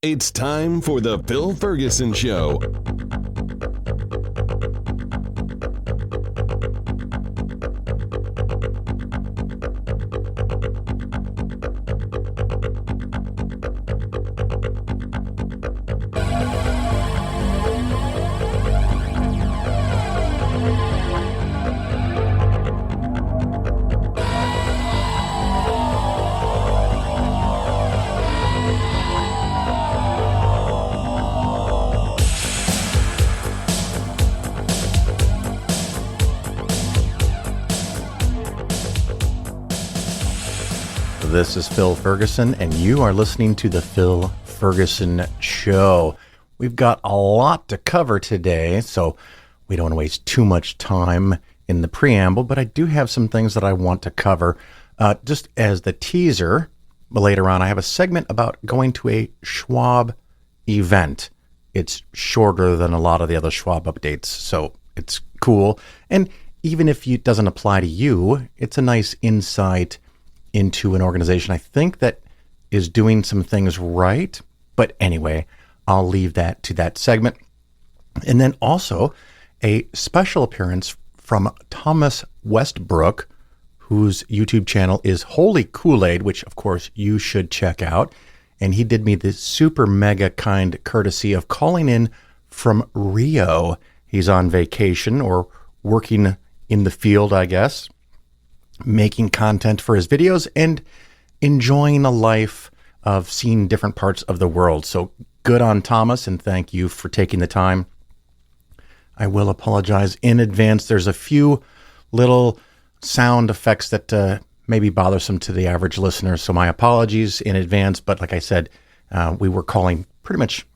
It's time for the Phil Ferguson Show. This is Phil Ferguson, and you are listening to the Phil Ferguson Show. We've got a lot to cover today, so we don't want to waste too much time in the preamble, but I do have some things that I want to cover. Just as the teaser, later on, I have a segment about going to a Schwab event. It's shorter than a lot of the other Schwab updates, so it's cool. And even if it doesn't apply to you, it's a nice insight into an organization I think that is doing some things right. But anyway, I'll leave that to that segment. And then also a special appearance from Thomas Westbrook, whose YouTube channel is Holy Koolaid, which of course you should check out. And he did me the super mega kind courtesy of calling in from Rio. He's on vacation or working in the field, I guess, making content for his videos and enjoying a life of seeing different parts of the world. So good on Thomas, and thank you for taking the time. I will apologize in advance. There's a few little sound effects that may be bothersome to the average listener, so my apologies in advance. But like I said, we were calling pretty much,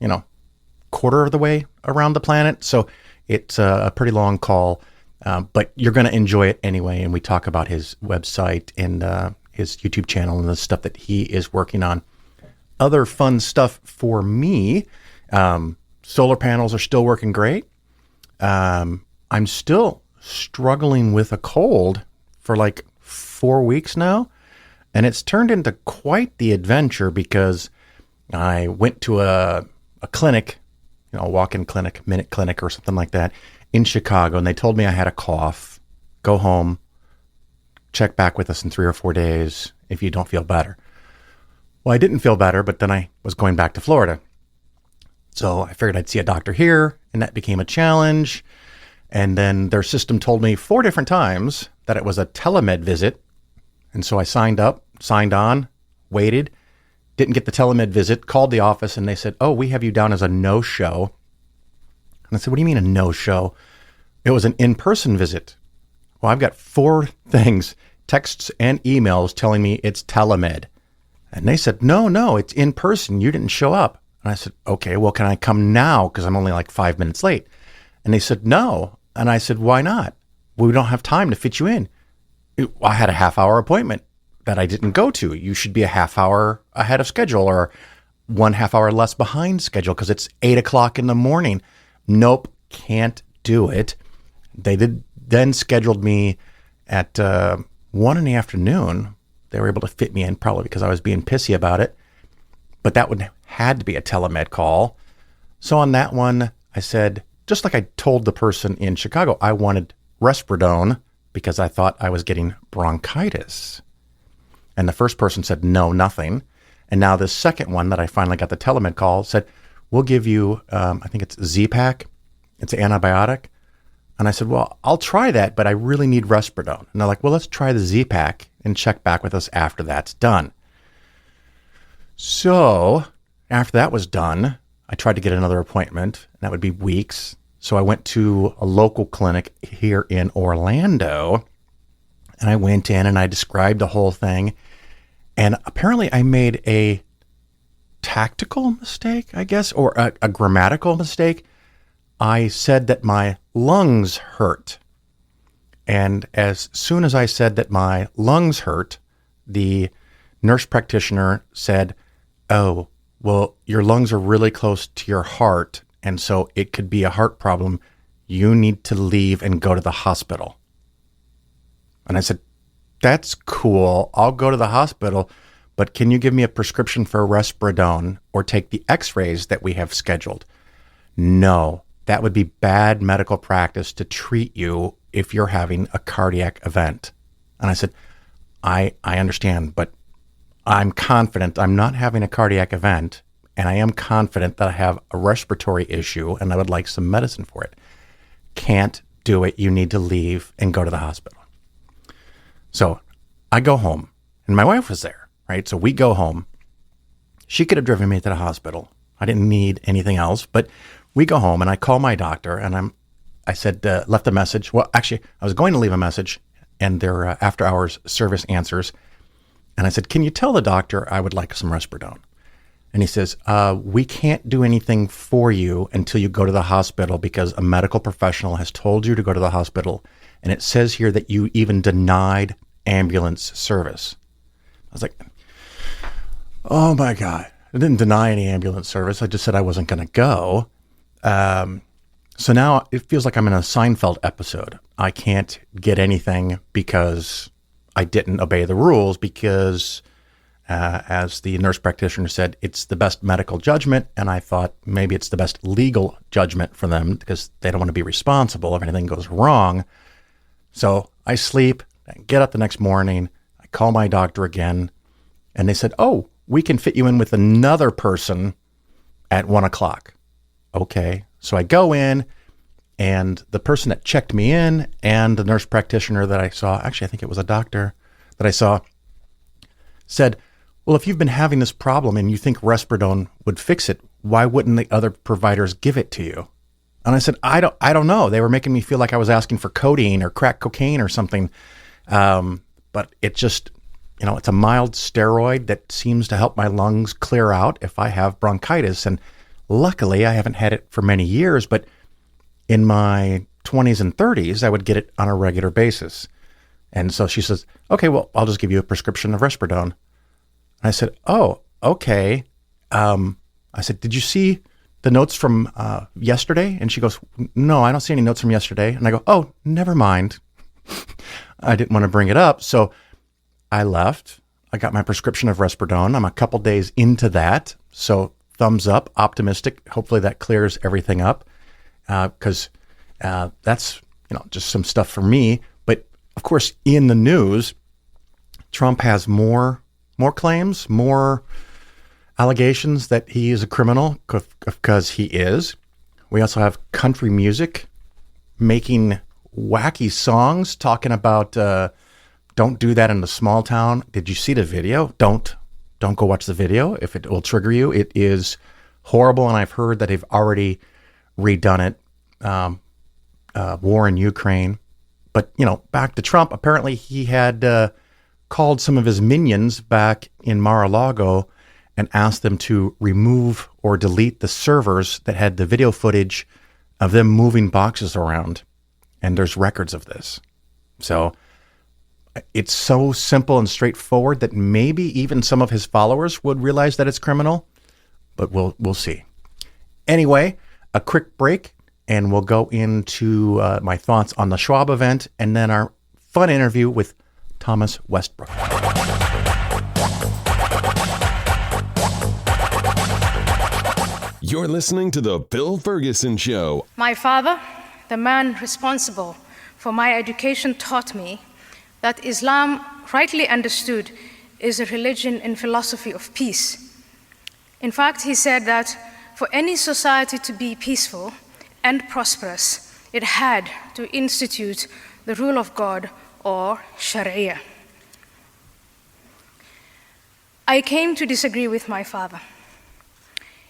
quarter of the way around the planet, so it's a pretty long call. But you're going to enjoy it anyway, and we talk about his website and his YouTube channel and the stuff that he is working on. Other fun stuff for me, solar panels are still working great. I'm still struggling with a cold for like 4 weeks now, and it's turned into quite the adventure because I went to a clinic, a walk-in clinic, minute clinic or something like that, in Chicago, and they told me I had a cough. Go home, check back with us in 3 or 4 days if you don't feel better. Well, I didn't feel better, but then I was going back to Florida. So I figured I'd see a doctor here, and that became a challenge. And then their system told me 4 different times that it was a telemed visit. And so I signed up, signed on, waited, didn't get the telemed visit, called the office, and they said, "Oh, we have you down as a no-show." And I said, "What do you mean a no-show?" It was an in-person visit. Well, I've got 4 things, texts and emails telling me it's telemed. And they said, no, it's in person. You didn't show up. And I said, "Okay, well, can I come now? Because I'm only like 5 minutes late." And they said, "No." And I said, "Why not?" "We don't have time to fit you in." I had a half-hour appointment that I didn't go to. You should be a half hour ahead of schedule or 1.5 hours less behind schedule because it's 8 o'clock in the morning. Nope, can't do it. They then scheduled me at 1 in the afternoon. They were able to fit me in probably because I was being pissy about it. But that would had to be a telemed call. So on that one, I said, just like I told the person in Chicago, I wanted Risperidone because I thought I was getting bronchitis. And the first person said, no, nothing. And now this second one that I finally got the telemed call said, "We'll give you, I think it's Z-Pak. It's an antibiotic." And I said, "Well, I'll try that, but I really need Risperidone." And they're like, "Well, let's try the Z-Pak and check back with us after that's done." So after that was done, I tried to get another appointment, and that would be weeks. So I went to a local clinic here in Orlando, and I went in and I described the whole thing. And apparently I made a tactical mistake, I guess, or a grammatical mistake. I said that my lungs hurt. And as soon as I said that my lungs hurt, the nurse practitioner said, "Oh, well, your lungs are really close to your heart, and so it could be a heart problem. You need to leave and go to the hospital." And I said, "That's cool. I'll go to the hospital, but can you give me a prescription for risperidone or take the x-rays that we have scheduled? No, that would be bad medical practice to treat you if you're having a cardiac event. And I said, I understand, but I'm confident I'm not having a cardiac event, and I am confident that I have a respiratory issue and I would like some medicine for it. Can't do it. You need to leave and go to the hospital. So I go home, and my wife was there, right? So we go home. She could have driven me to the hospital. I didn't need anything else, but we go home, and I call my doctor, and I said, left a message. Well, actually, I was going to leave a message, and their after-hours service answers. And I said, can you tell the doctor I would like some risperidone? And he says, we can't do anything for you until you go to the hospital because a medical professional has told you to go to the hospital. And it says here that you even denied ambulance service. I was like, oh my God. I didn't deny any ambulance service. I just said I wasn't going to go. So now it feels like I'm in a Seinfeld episode. I can't get anything because I didn't obey the rules because, as the nurse practitioner said, it's the best medical judgment. And I thought maybe it's the best legal judgment for them because they don't want to be responsible if anything goes wrong. So I sleep, I get up the next morning, I call my doctor again, and they said, oh, we can fit you in with another person at 1:00. Okay. So I go in, and the person that checked me in and the nurse practitioner that I saw, actually, I think it was a doctor that I saw, said, well, if you've been having this problem and you think risperidone would fix it, why wouldn't the other providers give it to you? And I said, I don't know. They were making me feel like I was asking for codeine or crack cocaine or something. But it just, it's a mild steroid that seems to help my lungs clear out if I have bronchitis. And luckily, I haven't had it for many years, but in my 20s and 30s, I would get it on a regular basis. And so she says, okay, well, I'll just give you a prescription of risperidone. And I said, oh, okay. I said, did you see the notes from yesterday? And she goes, no, I don't see any notes from yesterday. And I go, oh, never mind. I didn't want to bring it up. So I left. I got my prescription of risperidone. I'm a couple days into that. So thumbs up, optimistic. Hopefully that clears everything up. Because that's, just some stuff for me. But of course, in the news, Trump has more claims, more allegations that he is a criminal because he is. We also have country music making wacky songs talking about don't do that in a small town. Did you see the video? Don't go watch the video if it will trigger you. It is horrible, and I've heard that they've already redone it. War in Ukraine. But, back to Trump, apparently he had called some of his minions back in Mar-a-Lago and asked them to remove or delete the servers that had the video footage of them moving boxes around. And there's records of this. So it's so simple and straightforward that maybe even some of his followers would realize that it's criminal, but we'll see. Anyway, a quick break, and we'll go into my thoughts on the Schwab event and then our fun interview with Thomas Westbrook. You're listening to The Bill Ferguson Show. My father, the man responsible for my education, taught me that Islam, rightly understood, is a religion and philosophy of peace. In fact, he said that for any society to be peaceful and prosperous, it had to institute the rule of God, or Sharia. I came to disagree with my father.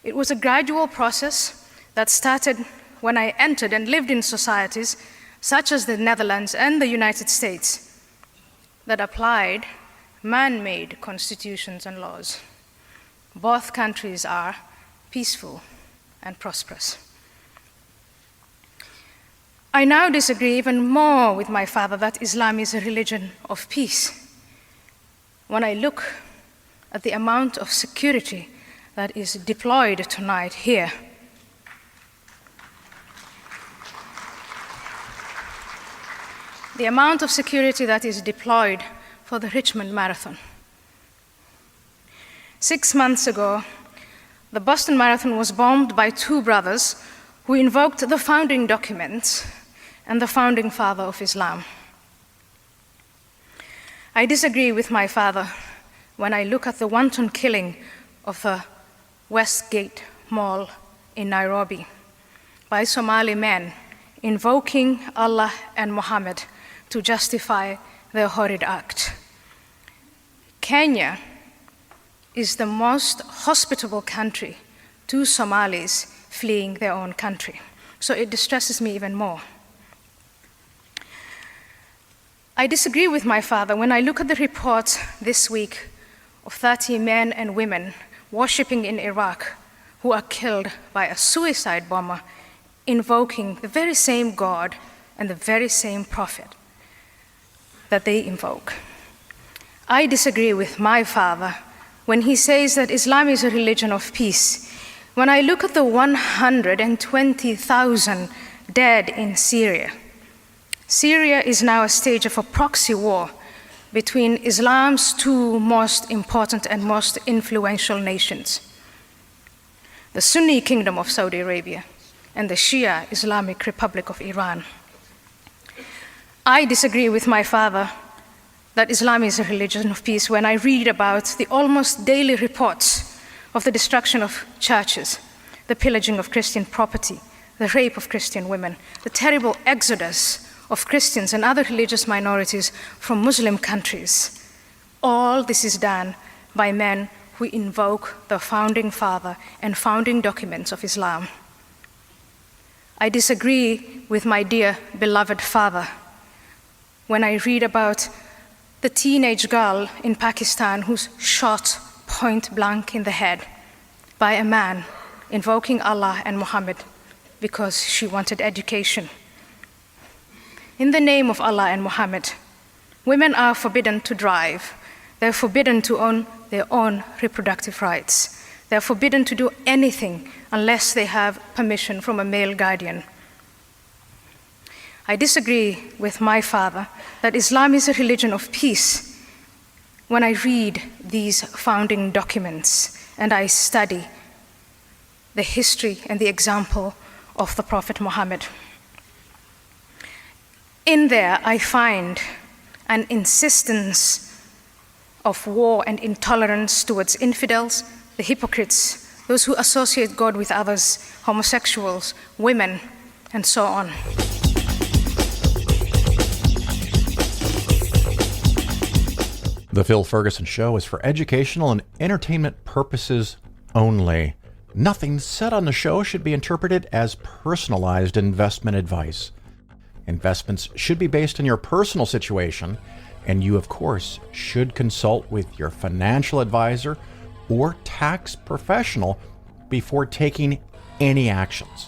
It was a gradual process that started when I entered and lived in societies such as the Netherlands and the United States that applied man-made constitutions and laws. Both countries are peaceful and prosperous. I now disagree even more with my father that Islam is a religion of peace. When I look at the amount of security that is deployed tonight here, the amount of security that is deployed for the Richmond Marathon, 6 months ago, the Boston Marathon was bombed by two brothers who invoked the founding documents and the founding father of Islam. I disagree with my father when I look at the wanton killing of the Westgate Mall in Nairobi by Somali men invoking Allah and Muhammad to justify their horrid act. Kenya is the most hospitable country to Somalis fleeing their own country, so it distresses me even more. I disagree with my father when I look at the reports this week of 30 men and women worshipping in Iraq who are killed by a suicide bomber invoking the very same God and the very same prophet that they invoke. I disagree with my father when he says that Islam is a religion of peace. When I look at the 120,000 dead in Syria, Syria is now a stage of a proxy war between Islam's two most important and most influential nations, the Sunni Kingdom of Saudi Arabia and the Shia Islamic Republic of Iran. I disagree with my father that Islam is a religion of peace when I read about the almost daily reports of the destruction of churches, the pillaging of Christian property, the rape of Christian women, the terrible exodus of Christians and other religious minorities from Muslim countries. All this is done by men who invoke the founding father and founding documents of Islam. I disagree with my dear beloved father when I read about the teenage girl in Pakistan who's shot point blank in the head by a man invoking Allah and Muhammad because she wanted education. In the name of Allah and Muhammad, women are forbidden to drive. They're forbidden to own their own reproductive rights. They're forbidden to do anything unless they have permission from a male guardian. I disagree with my father that Islam is a religion of peace when I read these founding documents and I study the history and the example of the Prophet Muhammad. In there, I find an insistence of war and intolerance towards infidels, the hypocrites, those who associate God with others, homosexuals, women, and so on. The Phil Ferguson Show is for educational and entertainment purposes only. Nothing said on the show should be interpreted as personalized investment advice. Investments should be based on your personal situation, and you, of course, should consult with your financial advisor or tax professional before taking any actions.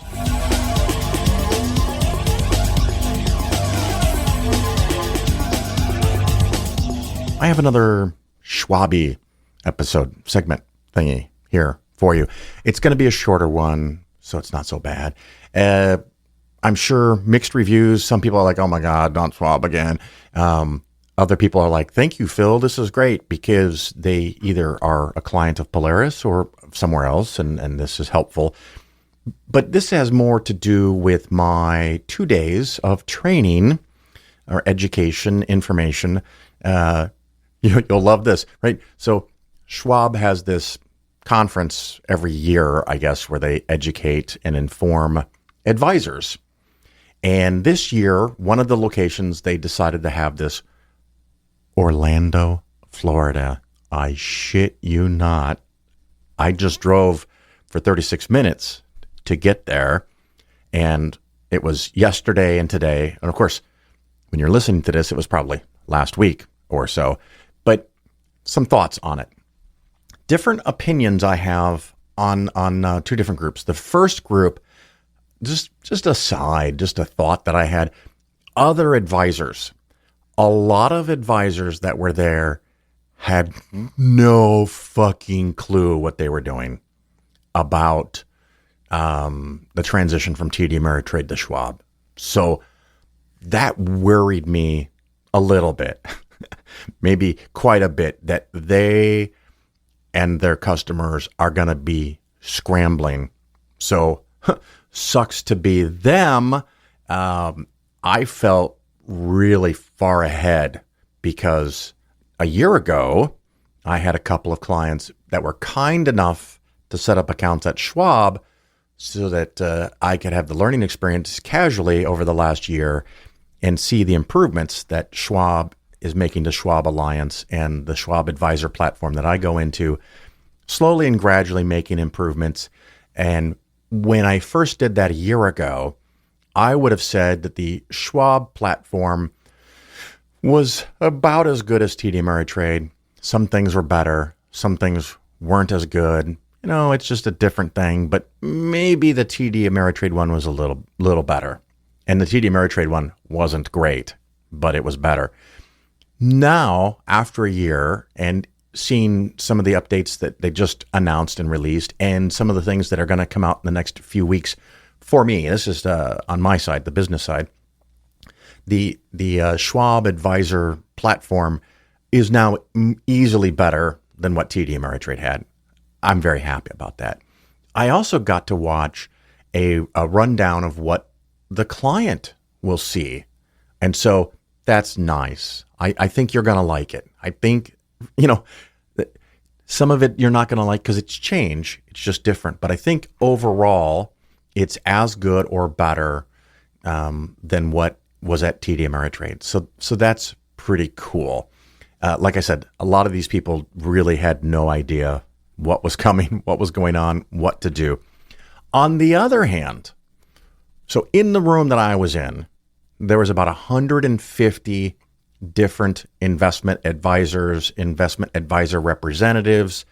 I have another Schwab episode segment thingy here for you. It's going to be a shorter one, so it's not so bad. I'm sure mixed reviews. Some people are like, oh my God, not Schwab again. Other people are like, thank you, Phil. This is great, because they either are a client of Polaris or somewhere else, and this is helpful. But this has more to do with my 2 days of training or education, information. You'll love this, right? So Schwab has this conference every year, I guess, where they educate and inform advisors. And this year, one of the locations, they decided to have this Orlando, Florida. I shit you not. I just drove for 36 minutes to get there. And it was yesterday and today. And of course, when you're listening to this, it was probably last week or so. But some thoughts on it. Different opinions I have on two different groups. The first group, just a side, just a thought that I had. Other advisors, a lot of advisors that were there had no fucking clue what they were doing about the transition from TD Ameritrade to Schwab. So that worried me a little bit, maybe quite a bit, that they and their customers are going to be scrambling. So sucks to be them. I felt really far ahead because a year ago, I had a couple of clients that were kind enough to set up accounts at Schwab so that I could have the learning experience casually over the last year and see the improvements that Schwab is making to Schwab Alliance and the Schwab Advisor platform that I go into, slowly and gradually making improvements. And when I first did that a year ago, I would have said that the Schwab platform was about as good as TD Ameritrade. Some things were better. Some things weren't as good. It's just a different thing, but maybe the TD Ameritrade one was a little better. And the TD Ameritrade one wasn't great, but it was better. Now, after a year and seeing some of the updates that they just announced and released and some of the things that are going to come out in the next few weeks for me, this is on my side, the business side, the Schwab Advisor platform is now easily better than what TD Ameritrade had. I'm very happy about that. I also got to watch a rundown of what the client will see. And so that's nice. I think you're going to like it. I think, some of it you're not going to like because it's change. It's just different. But I think overall, it's as good or better than what was at TD Ameritrade. So that's pretty cool. Like I said, a lot of these people really had no idea what was coming, what was going on, what to do. On the other hand, so in the room that I was in, there was about 150 different investment advisors, investment advisor representatives,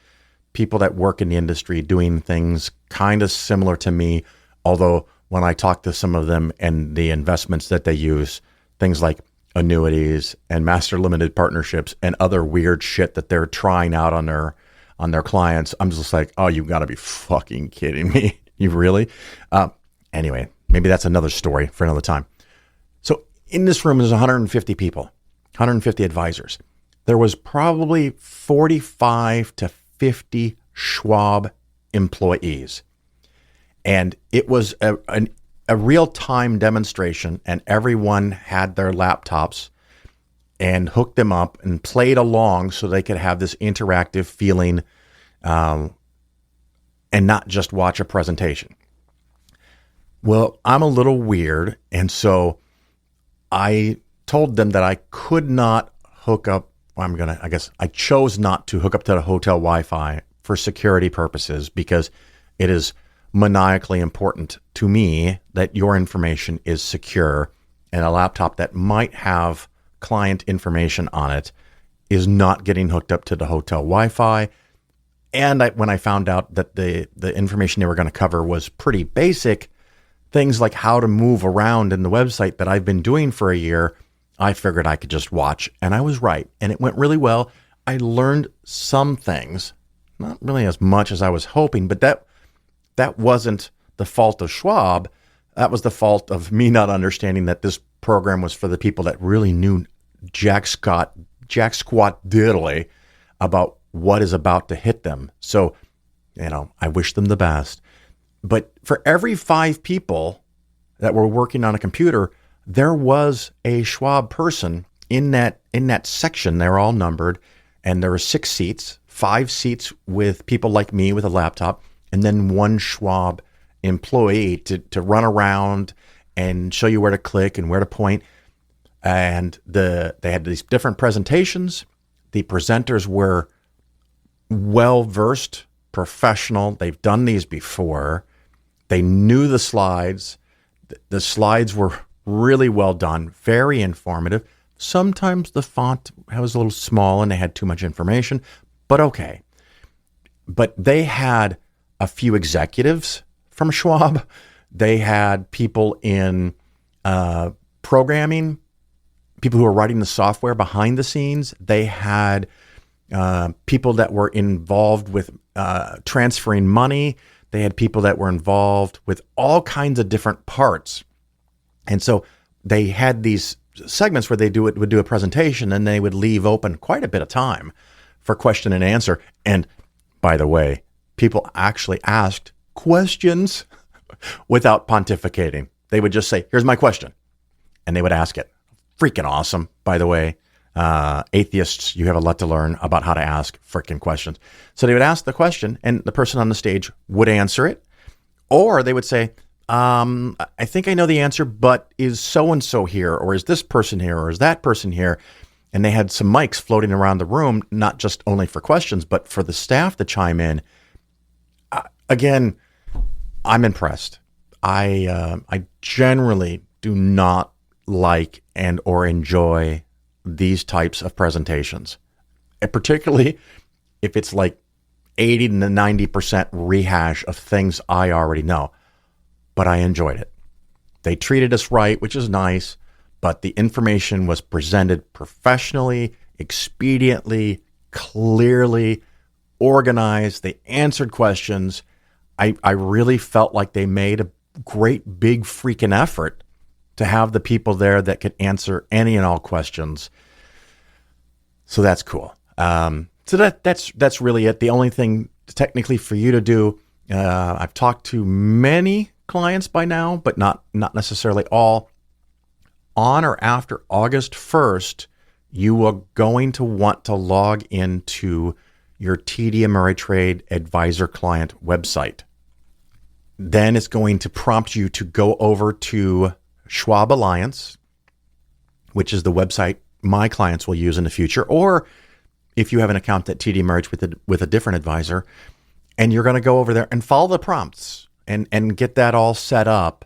people that work in the industry doing things kind of similar to me. Although when I talk to some of them and the investments that they use, things like annuities and master limited partnerships and other weird shit that they're trying out on their clients, I'm just like, oh, you've got to be fucking kidding me. You really? Anyway, maybe that's another story for another time. So in this room, there's 150 people, 150 advisors. There was probably 45 to 50 Schwab employees. And it was a real-time demonstration, and everyone had their laptops and hooked them up and played along so they could have this interactive feeling and not just watch a presentation. Well, I'm a little weird, and so I told them that I could not hook up. I chose not to hook up to the hotel Wi-Fi for security purposes because it is maniacally important to me that your information is secure, and a laptop that might have client information on it is not getting hooked up to the hotel Wi-Fi. And when I found out that the information they were going to cover was pretty basic, things like how to move around in the website that I've been doing for a year, I figured I could just watch. And I was right. And it went really well. I learned some things, not really as much as I was hoping, but that wasn't the fault of Schwab. That was the fault of me not understanding that this program was for the people that really knew jack squat diddly about what is about to hit them. So, I wish them the best. But for every 5 people that were working on a computer, there was a Schwab person in that section. They're all numbered, and there were 6 seats, 5 seats with people like me with a laptop, and then 1 Schwab employee to run around and show you where to click and where to point. And they had these different presentations. The presenters were well-versed, professional. They've done these before. They knew the slides. The slides were really well done, very informative. Sometimes the font was a little small and they had too much information, but okay. But they had a few executives from Schwab. They had people in programming, people who were writing the software behind the scenes. They had people that were involved with transferring money. They had people that were involved with all kinds of different parts. And so they had these segments where would do a presentation, and they would leave open quite a bit of time for question and answer. And by the way, people actually asked questions without pontificating. They would just say, here's my question. And they would ask it. Freaking awesome, by the way. Atheists, you have a lot to learn about how to ask freaking questions. So they would ask the question and the person on the stage would answer it. Or they would say, I think I know the answer, but is so-and-so here? Or is this person here? Or is that person here? And they had some mics floating around the room, not just only for questions, but for the staff to chime in. Again, I'm impressed. I generally do not like and or enjoy these types of presentations, and particularly if it's like 80 to 90% rehash of things I already know. But I enjoyed it. They treated us right, which is nice, but the information was presented professionally, expediently, clearly, organized. They answered questions. I really felt like they made a great big freaking effort to have the people there that could answer any and all questions. So that's cool. So that's really it. The only thing technically for you to do, I've talked to many clients by now, but not necessarily all. On or after August 1st, you are going to want to log into your TD Ameritrade Advisor Client website. Then it's going to prompt you to go over to Schwab Alliance, which is the website my clients will use in the future, or if you have an account at TD Ameritrade with a different advisor, and you're going to go over there and follow the prompts and get that all set up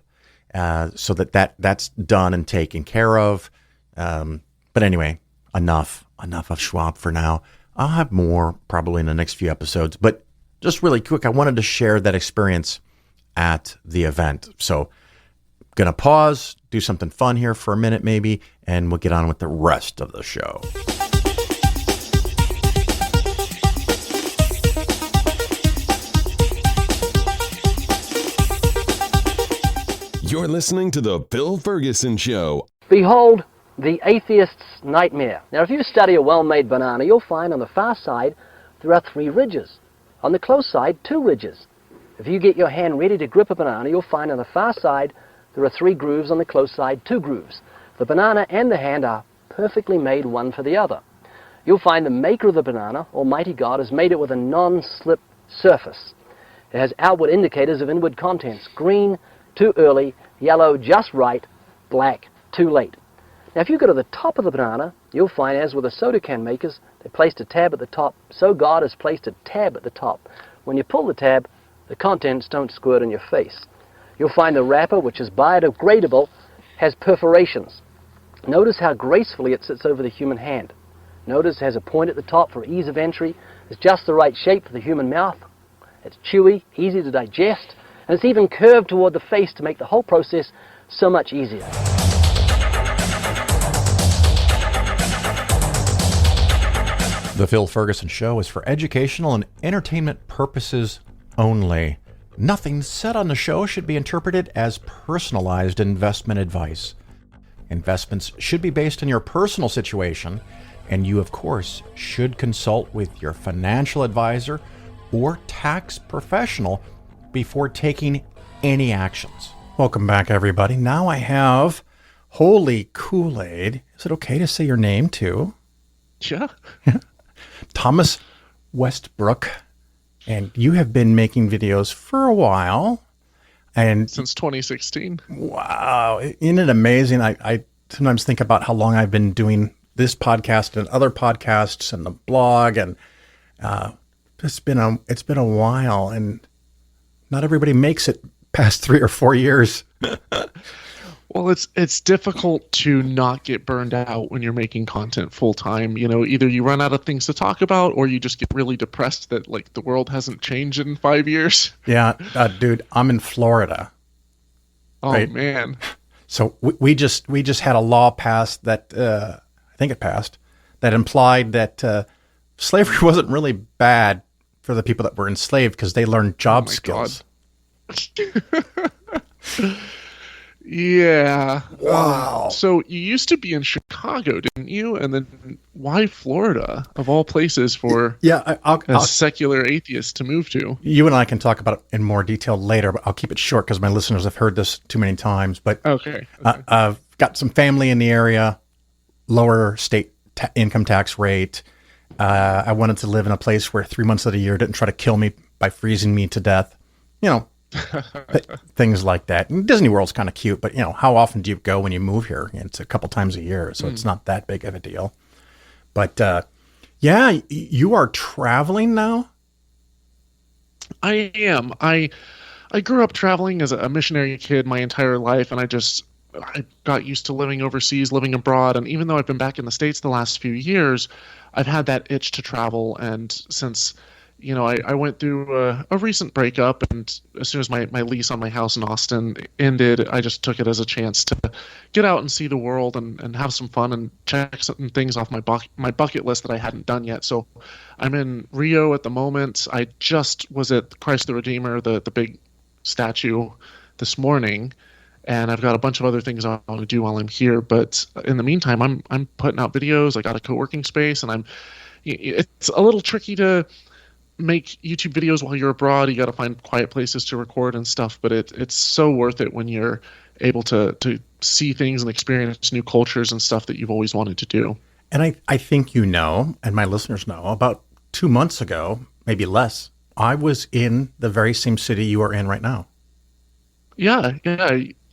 so that's done and taken care of. But anyway, enough of Schwab for now. I'll have more probably in the next few episodes, but just really quick, I wanted to share that experience at the event. So going to pause, do something fun here for a minute maybe, and we'll get on with the rest of the show. You're listening to The Phil Ferguson Show. Behold the atheist's nightmare. Now, if you study a well-made banana, you'll find on the far side there are 3 ridges. On the close side, 2 ridges. If you get your hand ready to grip a banana, you'll find on the far side there are 3 grooves, on the close side 2 grooves. The banana and the hand are perfectly made one for the other. You'll find the maker of the banana, Almighty God, has made it with a non-slip surface. It has outward indicators of inward contents: green, too early; yellow, just right; black, too late. Now, if you go to the top of the banana, you'll find, as with the soda can makers, they placed a tab at the top. So God has placed a tab at the top. When you pull the tab, the contents don't squirt in your face. You'll find the wrapper, which is biodegradable, has perforations. Notice how gracefully it sits over the human hand. Notice it has a point at the top for ease of entry. It's just the right shape for the human mouth. It's chewy, easy to digest, and it's even curved toward the face to make the whole process so much easier. The Phil Ferguson Show is for educational and entertainment purposes only. Nothing said on the show should be interpreted as personalized investment advice. Investments should be based on your personal situation, and you, of course, should consult with your financial advisor or tax professional before taking any actions. Welcome back, everybody. Now I have Holy Koolaid. Is it okay to say your name, too? Yeah. Thomas Westbrook. And you have been making videos for a while. And since 2016. Wow. Isn't it amazing? I sometimes think about how long I've been doing this podcast and other podcasts and the blog. And it's been a while. And not everybody makes it past 3 or 4 years. Well, it's difficult to not get burned out when you're making content full time. You know, either you run out of things to talk about, or you just get really depressed that like the world hasn't changed in 5 years. Yeah, dude, I'm in Florida. Oh right? Man! So we just had a law passed that I think it passed that implied that slavery wasn't really bad for the people that were enslaved because they learned job skills. Yeah. Wow. So you used to be in Chicago, didn't you? And then why Florida, of all places, for Yeah, a secular atheist to move to? you and I can talk about it in more detail later, but I'll keep it short because my listeners have heard this too many times. But Okay. I've got some family in the area, lower state income tax rate. I wanted to live in a place where 3 months of the year didn't try to kill me by freezing me to death. You know, things like that. And Disney World's kind of cute, but you know, how often do you go when you move here? It's a couple times a year, so it's not that big of a deal. But yeah, you are traveling now. I am. I grew up traveling as a missionary kid my entire life, and I got used to living overseas, living abroad, and even though I've been back in the States the last few years, I've had that itch to travel. And since, I went through a recent breakup, and as soon as my lease on my house in Austin ended, I just took it as a chance to get out and see the world and have some fun and check some things off my bucket list that I hadn't done yet. So I'm in Rio at the moment. I just was at Christ the Redeemer, the big statue, this morning. And I've got a bunch of other things I want to do while I'm here. But in the meantime, I'm putting out videos. I got a co-working space, and it's a little tricky to make YouTube videos while you're abroad. You got to find quiet places to record and stuff. But it's so worth it when you're able to see things and experience new cultures and stuff that you've always wanted to do. And I think and my listeners know, about 2 months ago, maybe less, I was in the very same city you are in right now. Yeah.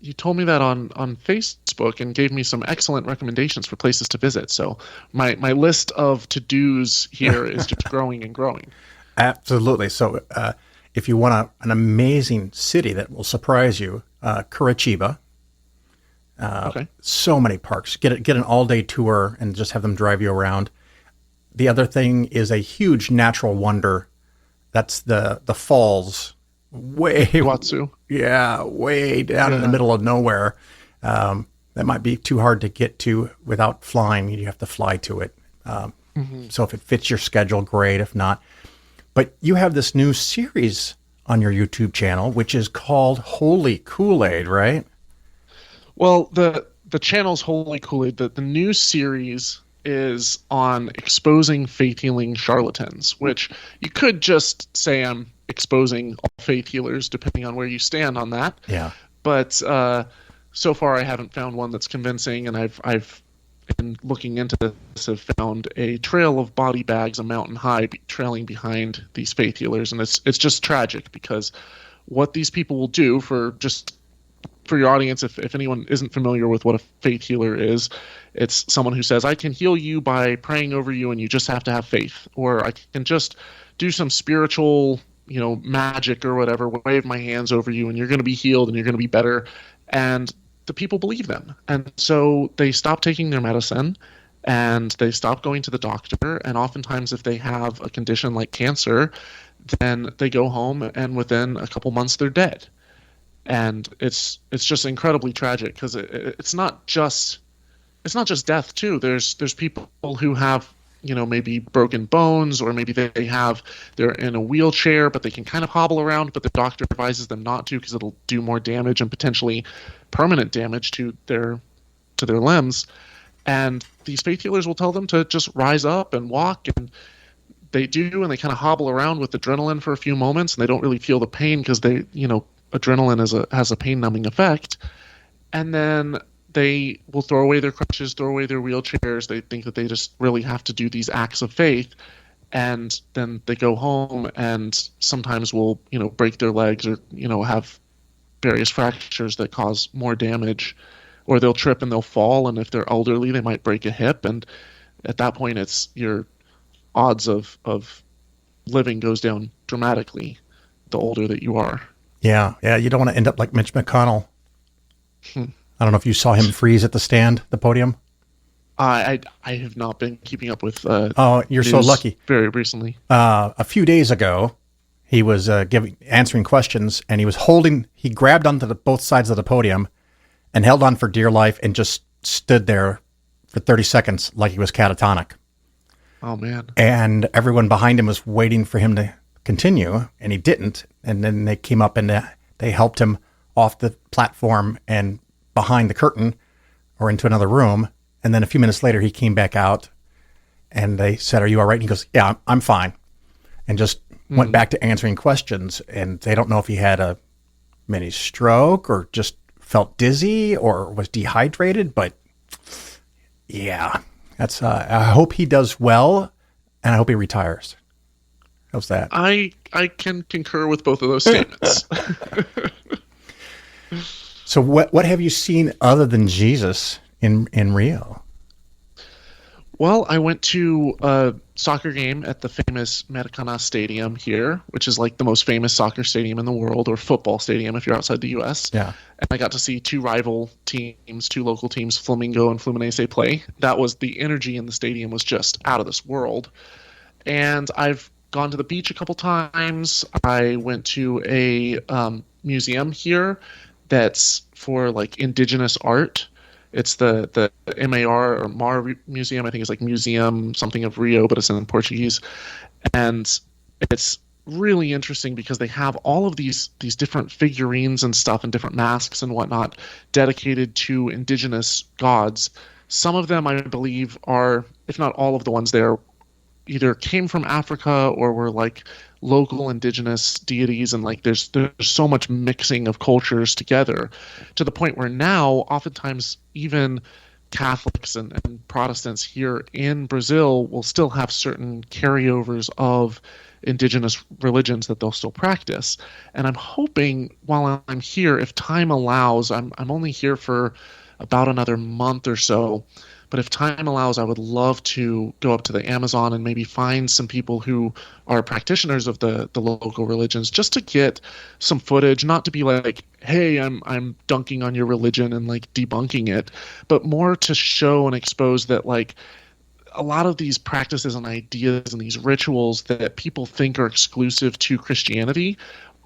You told me that on Facebook and gave me some excellent recommendations for places to visit. So my list of to-dos here is just growing and growing. Absolutely. So if you want an amazing city that will surprise you, Curitiba. Okay. So many parks. Get an all-day tour and just have them drive you around. The other thing is a huge natural wonder. That's the falls. Watsu. Yeah, way down in the middle of nowhere. That might be too hard to get to without flying. You have to fly to it. So if it fits your schedule, great. If not. But you have this new series on your YouTube channel, which is called Holy Koolaid, right? Well, the channel's Holy Koolaid. The new series is on exposing faith healing charlatans, which you could just say I'm exposing all faith healers, depending on where you stand on that. Yeah. But so far, I haven't found one that's convincing, and I've been looking into this. Have found a trail of body bags a mountain high, trailing behind these faith healers, and it's just tragic because what these people will do for your audience, if anyone isn't familiar with what a faith healer is, it's someone who says, I can heal you by praying over you and you just have to have faith. Or I can just do some spiritual, magic or whatever, wave my hands over you and you're going to be healed and you're going to be better. And the people believe them. And so they stop taking their medicine and they stop going to the doctor. And oftentimes if they have a condition like cancer, then they go home and within a couple months they're dead. And it's just incredibly tragic because it's not just death too. There's people who have maybe broken bones, or maybe they're in a wheelchair but they can kind of hobble around, but the doctor advises them not to because it'll do more damage and potentially permanent damage to their limbs. And these faith healers will tell them to just rise up and walk, and they do, and they kind of hobble around with adrenaline for a few moments, and they don't really feel the pain because adrenaline has a pain numbing effect. And then they will throw away their crutches, throw away their wheelchairs. They think that they just really have to do these acts of faith. And then they go home and sometimes will, break their legs or, have various fractures that cause more damage, or they'll trip and they'll fall. And if they're elderly, they might break a hip. And at that point, it's your odds of living goes down dramatically the older that you are. Yeah. You don't want to end up like Mitch McConnell. I don't know if you saw him freeze at the podium. I have not been keeping up with. Oh, you're so lucky. Very recently. A few days ago, he was answering questions, and he grabbed onto both sides of the podium, and held on for dear life, and just stood there for 30 seconds like he was catatonic. Oh man! And everyone behind him was waiting for him to continue, and he didn't. And then they came up and they helped him off the platform and behind the curtain or into another room. And then a few minutes later, he came back out and they said, "Are you all right?" And he goes, "Yeah, I'm fine." And just went back to answering questions. And they don't know if he had a mini stroke or just felt dizzy or was dehydrated. But yeah, that's, I hope he does well and I hope he retires. How's that? I can concur with both of those statements. So what have you seen other than Jesus in Rio? Well, I went to a soccer game at the famous Maracana Stadium here, which is like the most famous soccer stadium in the world, or football stadium if you're outside the U.S. Yeah. And I got to see two rival teams, two local teams, Flamingo and Fluminense, play. That was, the energy in the stadium was just out of this world. And I've gone to the beach a couple times. I went to a museum here that's for like indigenous art. It's the MAR or MAR Museum. I think it's like Museum something of Rio, but it's in Portuguese. And it's really interesting because they have all of these different figurines and stuff and different masks and whatnot dedicated to indigenous gods. Some of them, I believe, are, if not all of the ones there, either came from Africa or were like local indigenous deities, and like there's so much mixing of cultures together to the point where now oftentimes even Catholics and Protestants here in Brazil will still have certain carryovers of indigenous religions that they'll still practice. And I'm hoping while I'm here, if time allows, I'm only here for about another month or so, but if time allows, I would love to go up to the Amazon and maybe find some people who are practitioners of the local religions, just to get some footage, not to be like, hey, I'm dunking on your religion and like debunking it, but more to show and expose that like a lot of these practices and ideas and these rituals that people think are exclusive to Christianity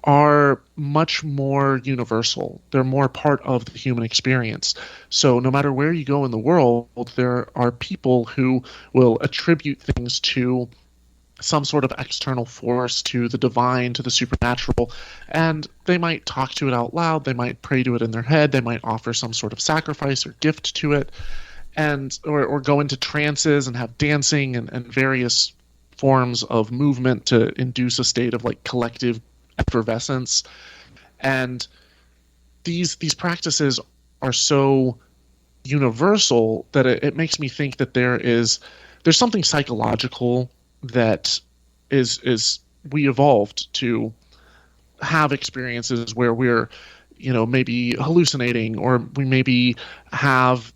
are much more universal. They're more part of the human experience. So no matter where you go in the world, there are people who will attribute things to some sort of external force, to the divine, to the supernatural, and they might talk to it out loud, they might pray to it in their head, they might offer some sort of sacrifice or gift to it, and or go into trances and have dancing and various forms of movement to induce a state of like collective effervescence. And these practices are so universal that it makes me think that there's something psychological that is we evolved to have experiences where we're, maybe hallucinating, or we maybe have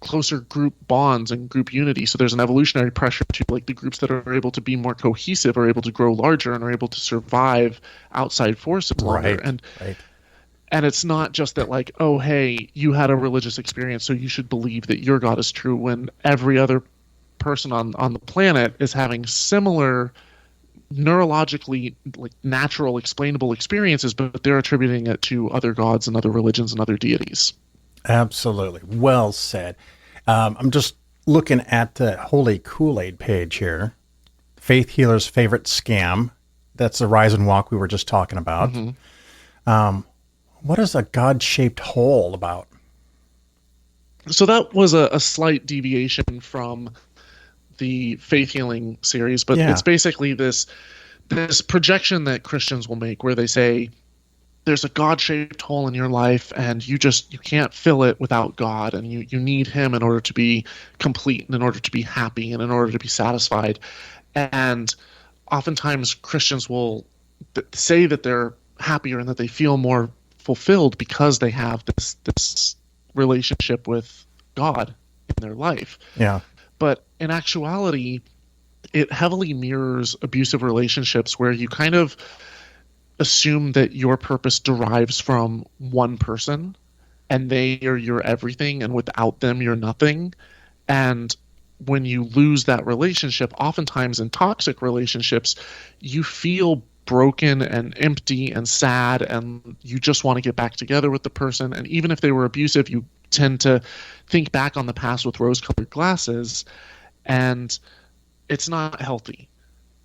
closer group bonds and group unity. So there's an evolutionary pressure to like the groups that are able to be more cohesive are able to grow larger and are able to survive outside forces longer. Right. And it's not just that like, oh, hey, you had a religious experience, so you should believe that your God is true, when every other person on the planet is having similar neurologically like natural explainable experiences, but they're attributing it to other gods and other religions and other deities. Absolutely. Well said. I'm just looking at the Holy Koolaid page here. Faith Healer's Favorite Scam. That's the Rise and Walk we were just talking about. Mm-hmm. What is a God-shaped hole about? So that was a slight deviation from the Faith Healing series, but it's basically this projection that Christians will make where they say, there's a God-shaped hole in your life and you can't fill it without God, and you need him in order to be complete and in order to be happy and in order to be satisfied. And oftentimes Christians will say that they're happier and that they feel more fulfilled because they have this relationship with God in their life. Yeah. But in actuality, it heavily mirrors abusive relationships where you kind of assume that your purpose derives from one person and they are your everything, and without them you're nothing. And when you lose that relationship, oftentimes in toxic relationships, you feel broken and empty and sad, and you just want to get back together with the person. And even if they were abusive, you tend to think back on the past with rose-colored glasses, and it's not healthy.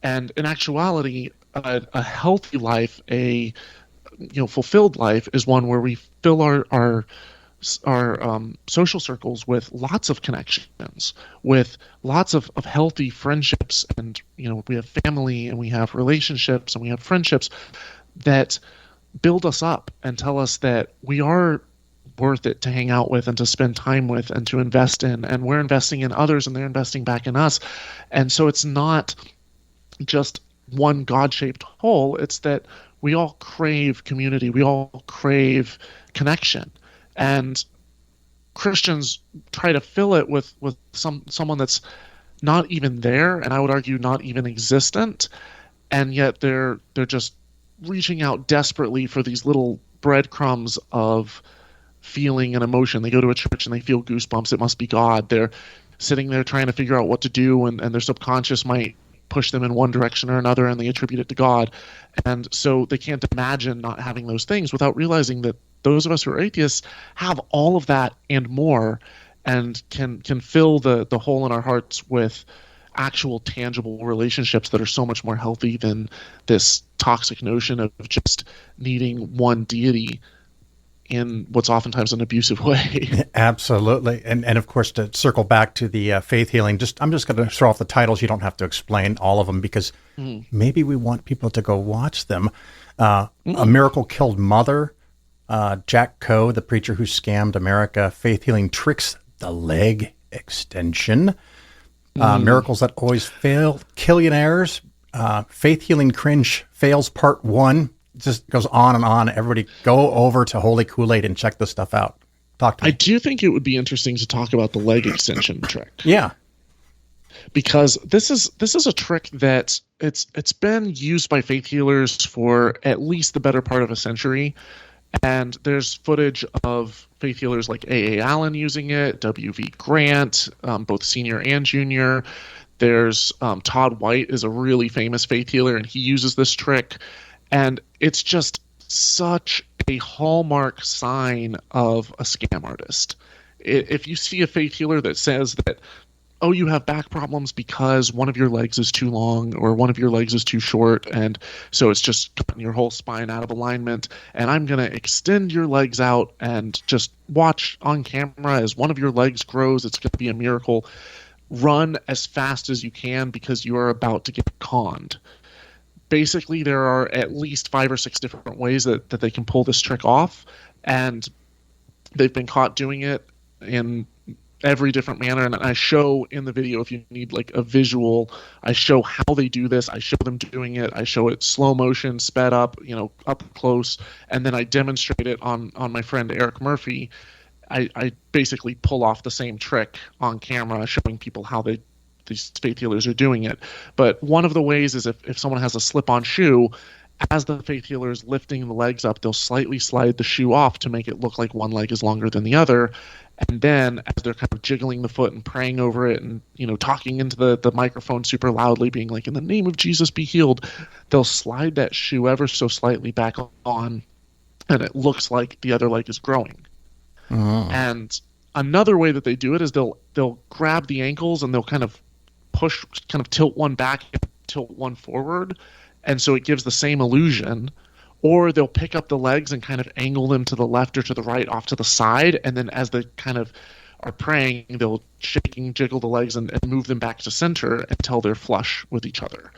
And in actuality, a healthy life, a fulfilled life, is one where we fill our social circles with lots of connections, with lots of healthy friendships, and we have family and we have relationships and we have friendships that build us up and tell us that we are worth it to hang out with and to spend time with and to invest in, and we're investing in others and they're investing back in us. And so it's not just one God-shaped whole, it's that we all crave community, we all crave connection, and Christians try to fill it with someone that's not even there, and I would argue not even existent, and yet they're just reaching out desperately for these little breadcrumbs of feeling and emotion. They go to a church and they feel goosebumps. It must be God. They're sitting there trying to figure out what to do, and their subconscious might push them in one direction or another, and they attribute it to God. And so they can't imagine not having those things without realizing that those of us who are atheists have all of that and more, and can fill the hole in our hearts with actual tangible relationships that are so much more healthy than this toxic notion of just needing one deity in what's oftentimes an abusive way. Absolutely. And of course, to circle back to the faith healing, I'm just going to throw off the titles. You don't have to explain all of them, because maybe we want people to go watch them. A Miracle Killed Mother, Jack Coe, the preacher who scammed America, Faith Healing Tricks the Leg Extension, Miracles That Always Fail, Killionaires, Faith Healing Cringe Fails Part 1. It just goes on and on. Everybody go over to Holy Koolaid and check this stuff out. Talk to me. I do think it would be interesting to talk about the leg extension trick. Yeah. Because this is a trick that it's been used by faith healers for at least the better part of a century. And there's footage of faith healers like A.A. Allen using it, W.V. Grant, both senior and junior. There's Todd White is a really famous faith healer, and he uses this trick. And it's just such a hallmark sign of a scam artist. If you see a faith healer that says that, oh, you have back problems because one of your legs is too long or one of your legs is too short, and so it's just cutting your whole spine out of alignment, and I'm going to extend your legs out and just watch on camera as one of your legs grows, it's going to be a miracle. Run as fast as you can, because you are about to get conned. Basically, there are at least 5 or 6 different ways that they can pull this trick off, and they've been caught doing it in every different manner. And I show in the video, if you need like a visual, I show how they do this. I show them doing it. I show it slow motion, sped up, up close, and then I demonstrate it on my friend Eric Murphy. I basically pull off the same trick on camera, showing people how these faith healers are doing it. But one of the ways is if someone has a slip-on shoe, as the faith healer is lifting the legs up, they'll slightly slide the shoe off to make it look like one leg is longer than the other. And then as they're kind of jiggling the foot and praying over it and, talking into the microphone super loudly, being like, in the name of Jesus, be healed, they'll slide that shoe ever so slightly back on, and it looks like the other leg is growing. And another way that they do it is they'll grab the ankles and they'll kind of tilt one back and tilt one forward, and so it gives the same illusion. Or they'll pick up the legs and kind of angle them to the left or to the right off to the side, and then as they kind of are praying, they'll jiggle the legs and move them back to center until they're flush with each other.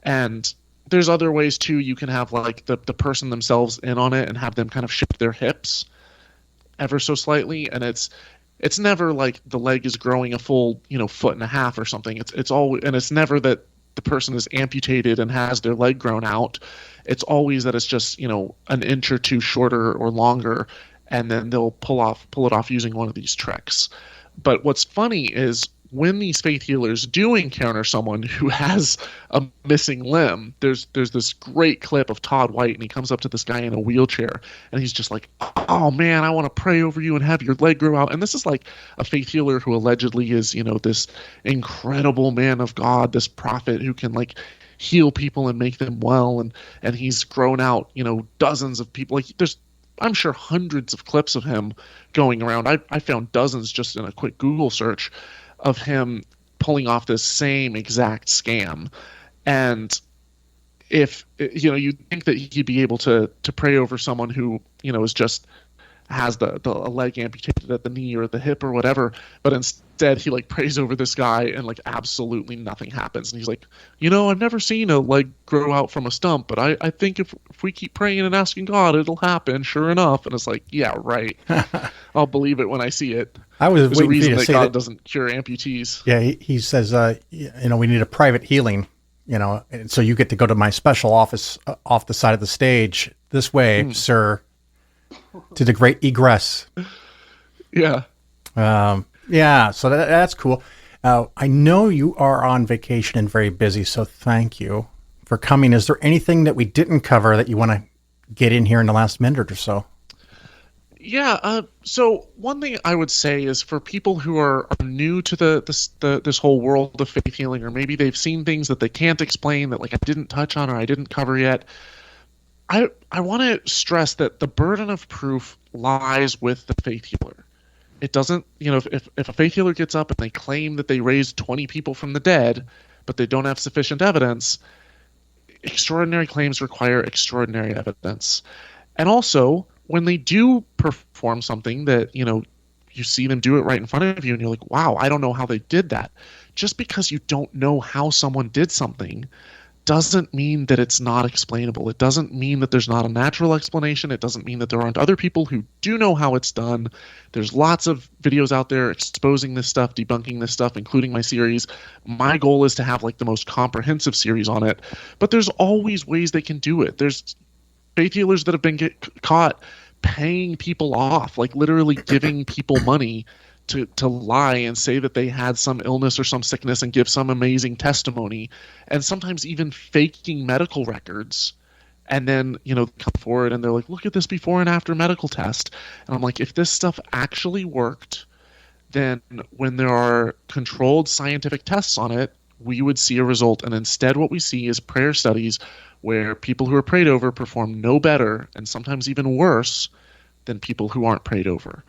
And there's other ways too. You can have like the person themselves in on it and have them kind of shift their hips ever so slightly, and it's never like the leg is growing a full foot and a half or something. It's always, and it's never that the person is amputated and has their leg grown out. It's always that it's just an inch or two shorter or longer, and then they'll pull it off using one of these tricks. But what's funny is when these faith healers do encounter someone who has a missing limb, there's this great clip of Todd White, and he comes up to this guy in a wheelchair, and he's just like, oh man, I want to pray over you and have your leg grow out. And this is like a faith healer who allegedly is, this incredible man of God, this prophet who can like heal people and make them well. And he's grown out, dozens of people. Like there's, I'm sure, hundreds of clips of him going around. I found dozens just in a quick Google search of him pulling off this same exact scam. And if you'd think that he'd be able to pray over someone who is just has the leg amputated at the knee or the hip or whatever, but instead he like prays over this guy and like absolutely nothing happens. And he's like, I've never seen a leg grow out from a stump, but I think if we keep praying and asking God, it'll happen, sure enough. And it's like, yeah, right. I'll believe it when I see it. I was There's a waiting for you reason to that say God that. doesn't cure amputees. Yeah, he says, we need a private healing, and so you get to go to my special office off the side of the stage this way, sir, to the great egress. Yeah. Yeah, so that's cool. I know you are on vacation and very busy, so thank you for coming. Is there anything that we didn't cover that you want to get in here in the last minute or so? Yeah. So one thing I would say is for people who are new to this whole world of faith healing, or maybe they've seen things that they can't explain that like I didn't touch on or I didn't cover yet. I want to stress that the burden of proof lies with the faith healer. It doesn't, if a faith healer gets up and they claim that they raised 20 people from the dead, but they don't have sufficient evidence, extraordinary claims require extraordinary evidence. And also, when they do perform something that, you see them do it right in front of you and you're like, wow, I don't know how they did that. Just because you don't know how someone did something doesn't mean that it's not explainable. It doesn't mean that there's not a natural explanation. It doesn't mean that there aren't other people who do know how it's done. There's lots of videos out there exposing this stuff, debunking this stuff, including my series. My goal is to have like the most comprehensive series on it, but there's always ways they can do it. There's faith healers that have been caught paying people off, like literally giving people money to lie and say that they had some illness or some sickness and give some amazing testimony, and sometimes even faking medical records, and then come forward and they're like, look at this before and after medical test. And I'm like, if this stuff actually worked, then when there are controlled scientific tests on it, we would see a result. And instead what we see is prayer studies where people who are prayed over perform no better and sometimes even worse than people who aren't prayed over.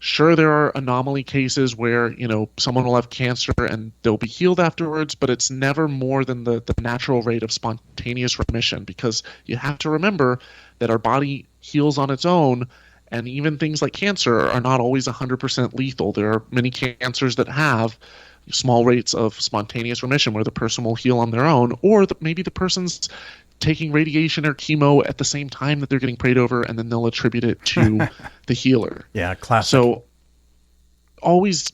Sure, there are anomaly cases where, someone will have cancer and they'll be healed afterwards, but it's never more than the natural rate of spontaneous remission, because you have to remember that our body heals on its own, and even things like cancer are not always 100% lethal. There are many cancers that have small rates of spontaneous remission where the person will heal on their own, or maybe the person's taking radiation or chemo at the same time that they're getting prayed over, and then they'll attribute it to the healer. Yeah, classic. So always,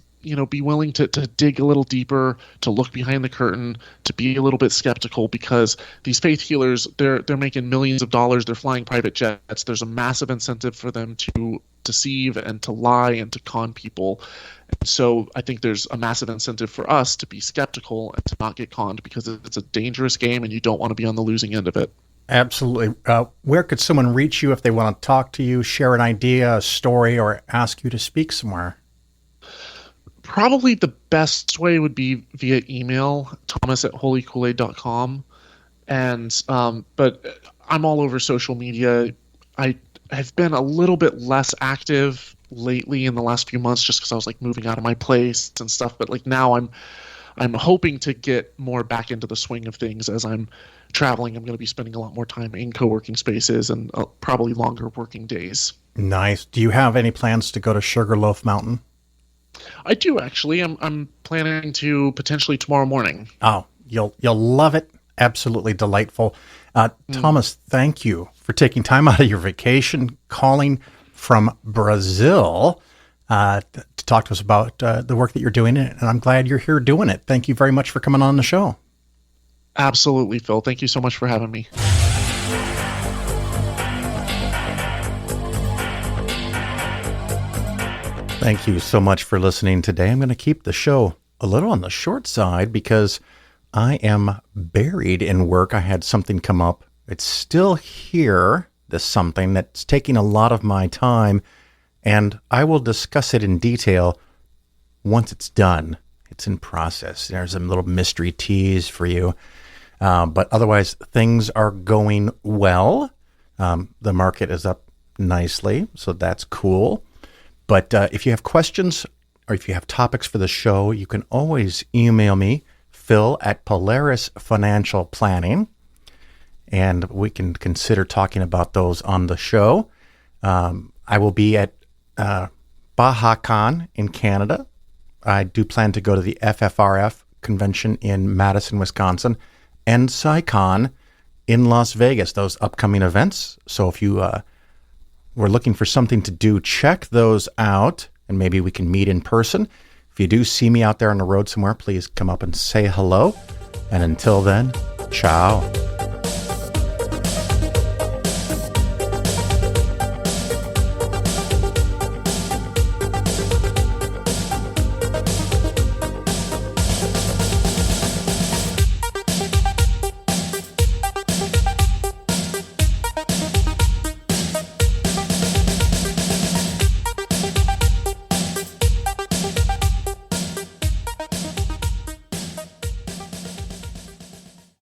be willing to dig a little deeper, to look behind the curtain, to be a little bit skeptical, because these faith healers, they're making millions of dollars. They're flying private jets. There's a massive incentive for them to deceive and to lie and to con people. And so I think there's a massive incentive for us to be skeptical and to not get conned, because it's a dangerous game and you don't want to be on the losing end of it. Absolutely. Where could someone reach you if they want to talk to you, share an idea, a story, or ask you to speak somewhere? Probably the best way would be via email, thomas@holykoolaid.com. And but I'm all over social media. I have been a little bit less active lately in the last few months just because I was like moving out of my place and stuff. But like now I'm hoping to get more back into the swing of things as I'm traveling. I'm going to be spending a lot more time in co-working spaces and probably longer working days. Nice. Do you have any plans to go to Sugarloaf Mountain? I do, actually. I'm planning to potentially tomorrow morning. Oh, you'll love it. Absolutely delightful. Thomas, thank you for taking time out of your vacation, calling from Brazil to talk to us about the work that you're doing. And I'm glad you're here doing it. Thank you very much for coming on the show. Absolutely, Phil. Thank you so much for having me. Thank you so much for listening today. I'm going to keep the show a little on the short side because I am buried in work. I had something come up. It's still here, this something that's taking a lot of my time, and I will discuss it in detail once it's done. It's in process. There's a little mystery tease for you. But otherwise, things are going well. The market is up nicely, so that's cool. But if you have questions or if you have topics for the show, you can always email me, Phil@Polaris Financial Planning, and we can consider talking about those on the show. I will be at BajaCon in Canada. I do plan to go to the FFRF convention in Madison, Wisconsin, and SciCon in Las Vegas, those upcoming events. So if you were looking for something to do, check those out, and maybe we can meet in person. If you do see me out there on the road somewhere, please come up and say hello. And until then, ciao.